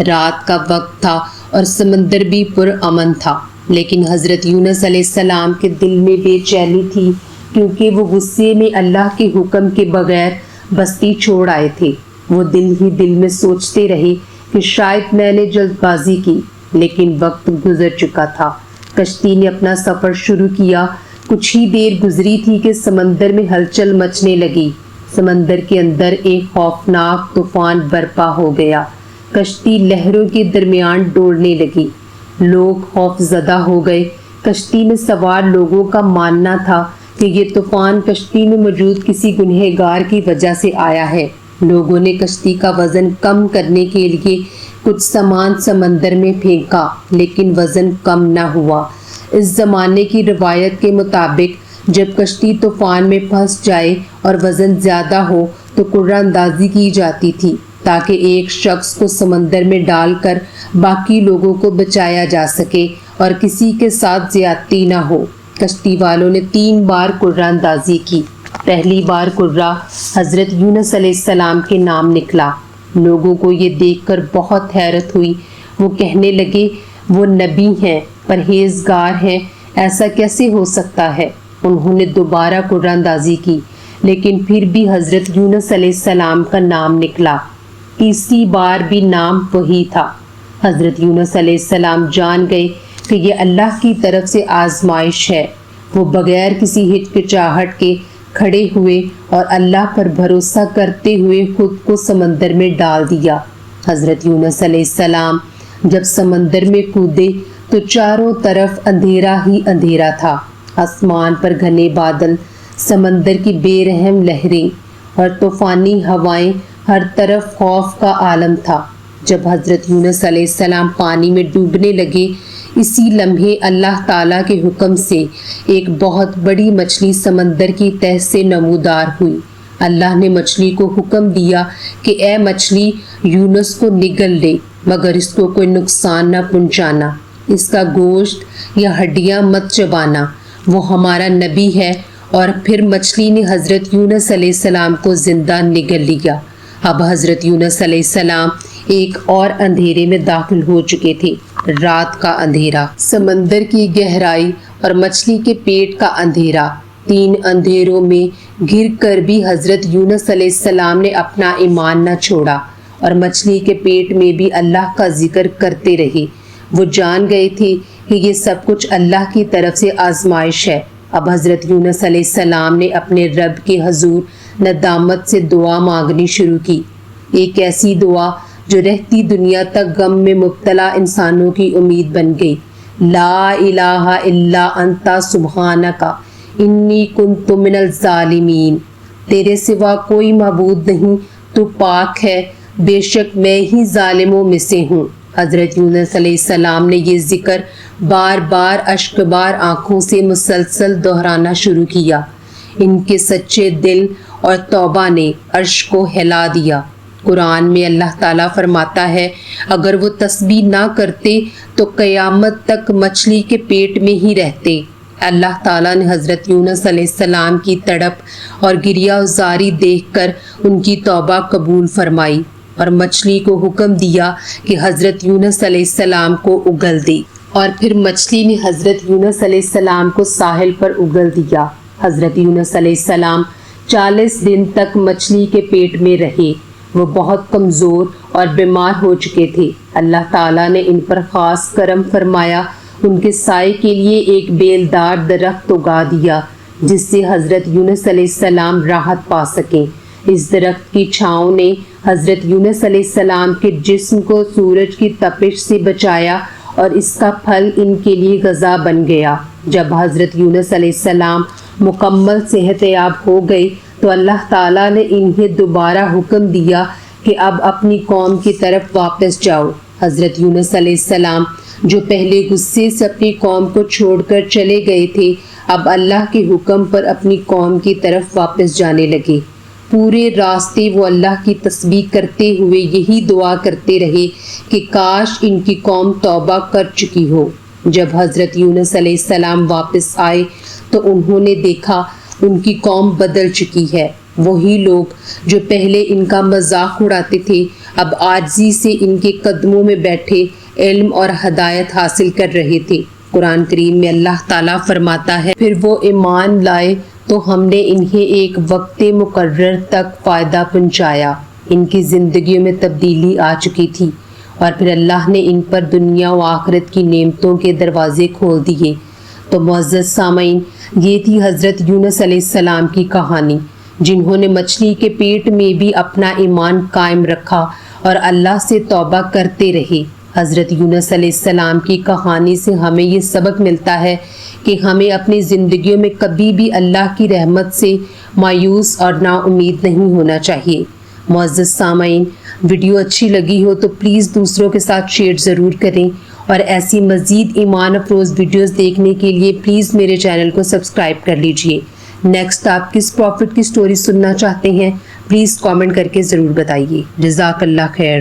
رات کا وقت تھا اور سمندر بھی پرامن تھا، لیکن حضرت یونس علیہ السلام کے دل میں بے چینی تھی، کیونکہ وہ غصے میں اللہ کے حکم کے بغیر بستی چھوڑ آئے تھے۔ وہ دل ہی دل میں سوچتے رہے کہ شاید میں نے جلد بازی کی، لیکن وقت گزر چکا تھا۔ کشتی نے اپنا سفر شروع کیا۔ کچھ ہی دیر گزری تھی کہ سمندر میں ہلچل مچنے لگی۔ سمندر کے اندر ایک خوفناک طوفان برپا ہو گیا۔ کشتی لہروں کے درمیان ڈوڑنے لگی۔ لوگ خوف زدہ ہو گئے۔ کشتی میں سوار لوگوں کا ماننا تھا کہ یہ طوفان کشتی میں موجود کسی گنہگار کی وجہ سے آیا ہے۔ لوگوں نے کشتی کا وزن کم کرنے کے لیے کچھ سامان سمندر میں پھینکا، لیکن وزن کم نہ ہوا۔ اس زمانے کی روایت کے مطابق جب کشتی طوفان میں پھنس جائے اور وزن زیادہ ہو تو قرعہ اندازی کی جاتی تھی، تاکہ ایک شخص کو سمندر میں ڈال کر باقی لوگوں کو بچایا جا سکے اور کسی کے ساتھ زیادتی نہ ہو۔ کشتی والوں نے 3 بار قرعہ اندازی کی۔ پہلی بار قرعہ حضرت یونس علیہ السلام کے نام نکلا۔ لوگوں کو یہ دیکھ کر بہت حیرت ہوئی۔ وہ کہنے لگے، وہ نبی ہیں، پرہیزگار ہیں، ایسا کیسے ہو سکتا ہے؟ انہوں نے دوبارہ قرعہ اندازی کی، لیکن پھر بھی حضرت یونس علیہ السلام کا نام نکلا۔ تیسری بار بھی نام وہی تھا۔ حضرت یونس علیہ السلام جان گئے کہ یہ اللہ کی طرف سے آزمائش ہے۔ وہ بغیر کسی ہچکچاہٹ کے کھڑے ہوئے اور اللہ پر بھروسہ کرتے ہوئے خود کو سمندر میں ڈال دیا۔ حضرت یونس علیہ السلام جب سمندر میں کودے تو چاروں طرف اندھیرا ہی اندھیرا تھا۔ آسمان پر گھنے بادل، سمندر کی بے رحم لہریں اور طوفانی ہوائیں، ہر طرف خوف کا عالم تھا۔ جب حضرت یونس علیہ السلام پانی میں ڈوبنے لگے، اسی لمحے اللہ تعالیٰ کے حکم سے ایک بہت بڑی مچھلی سمندر کی تہہ سے نمودار ہوئی۔ اللہ نے مچھلی کو حکم دیا کہ اے مچھلی، یونس کو نگل لے، مگر اس کو کوئی نقصان نہ پہنچانا، اس کا گوشت یا ہڈیاں مت چبانا، وہ ہمارا نبی ہے۔ اور پھر مچھلی نے حضرت یونس علیہ السلام کو زندہ نگل لیا۔ اب حضرت یونس علیہ السلام ایک اور اندھیرے میں داخل ہو چکے تھے، رات کا اندھیرا، سمندر کی گہرائی اور مچھلی کے پیٹ کا اندھیرا۔ 3 اندھیروں میں گر کر بھی حضرت یونس علیہ السلام نے اپنا ایمان نہ چھوڑا اور مچھلی کے پیٹ میں بھی اللہ کا ذکر کرتے رہے۔ وہ جان گئے تھے کہ یہ سب کچھ اللہ کی طرف سے آزمائش ہے۔ اب حضرت یونس علیہ السلام نے اپنے رب کے حضور ندامت سے دعا مانگنی شروع کی، ایک ایسی دعا جو رہتی دنیا تک غم میں مبتلا انسانوں کی امید بن گئی۔ لا الہ الا انت سبحانک انی کنت من الظالمین، تیرے سوا کوئی معبود نہیں، تو پاک ہے، بے شک میں ہی ظالموں میں سے ہوں۔ حضرت یونس علیہ السلام نے یہ ذکر بار بار اشکبار آنکھوں سے مسلسل دہرانا شروع کیا۔ ان کے سچے دل اور توبہ نے عرش کو ہلا دیا۔ قرآن میں اللہ تعالیٰ فرماتا ہے، اگر وہ تسبیح نہ کرتے تو قیامت تک مچھلی کے پیٹ میں ہی رہتے۔ اللہ تعالیٰ نے حضرت یونس علیہ السلام کی تڑپ اور گریہ زاری دیکھ کر ان کی توبہ قبول فرمائی اور مچھلی کو حکم دیا کہ حضرت یونس علیہ السلام کو اگل دے، اور پھر مچھلی نے حضرت یونس علیہ السلام کو ساحل پر اگل دیا۔ حضرت یونس علیہ السلام 40 دن تک مچھلی کے پیٹ میں رہے۔ وہ بہت کمزور اور بیمار ہو چکے تھے۔ اللہ تعالیٰ نے ان پر خاص کرم فرمایا، ان کے سائے کے لیے ایک بیلدار درخت اگا دیا جس سے حضرت یونس علیہ السلام راحت پا سکیں۔ اس درخت کی چھاؤں نے حضرت یونس علیہ السلام کے جسم کو سورج کی تپش سے بچایا اور اس کا پھل ان کے لیے غذا بن گیا۔ جب حضرت یونس علیہ السلام مکمل صحت یاب ہو گئے تو اللہ تعالیٰ نے انہیں دوبارہ حکم دیا کہ اب اپنی قوم کی طرف واپس جاؤ۔ حضرت یونس علیہ السلام جو پہلے غصے سے اپنی قوم کو چھوڑ کر چلے گئے تھے، اب اللہ کے حکم پر اپنی قوم کی طرف واپس جانے لگے۔ پورے راستے وہ اللہ کی تسبیح کرتے ہوئے یہی دعا کرتے رہے کہ کاش ان کی قوم توبہ کر چکی ہو۔ جب حضرت یونس علیہ السلام واپس آئے تو انہوں نے دیکھا ان کی قوم بدل چکی ہے۔ وہی لوگ جو پہلے ان کا مذاق اڑاتے تھے اب عاجزی سے ان کے قدموں میں بیٹھے علم اور ہدایت حاصل کر رہے تھے۔ قرآن کریم میں اللہ تعالیٰ فرماتا ہے، پھر وہ ایمان لائے تو ہم نے انہیں ایک وقت مقرر تک فائدہ پہنچایا۔ ان کی زندگیوں میں تبدیلی آ چکی تھی اور پھر اللہ نے ان پر دنیا و آخرت کی نعمتوں کے دروازے کھول دیے۔ تو معزز سامعین، یہ تھی حضرت یونس علیہ السلام کی کہانی، جنہوں نے مچھلی کے پیٹ میں بھی اپنا ایمان قائم رکھا اور اللہ سے توبہ کرتے رہے۔ حضرت یونس علیہ السلام کی کہانی سے ہمیں یہ سبق ملتا ہے کہ ہمیں اپنی زندگیوں میں کبھی بھی اللہ کی رحمت سے مایوس اور نا امید نہیں ہونا چاہیے۔ معزز سامعین، ویڈیو اچھی لگی ہو تو پلیز دوسروں کے ساتھ شیئر ضرور کریں، اور ایسی مزید ایمان افروز ویڈیوز دیکھنے کے لیے پلیز میرے چینل کو سبسکرائب کر لیجئے۔ نیکسٹ آپ کس پروفٹ کی سٹوری سننا چاہتے ہیں، پلیز کامنٹ کر کے ضرور بتائیے۔ جزاک اللہ خیر۔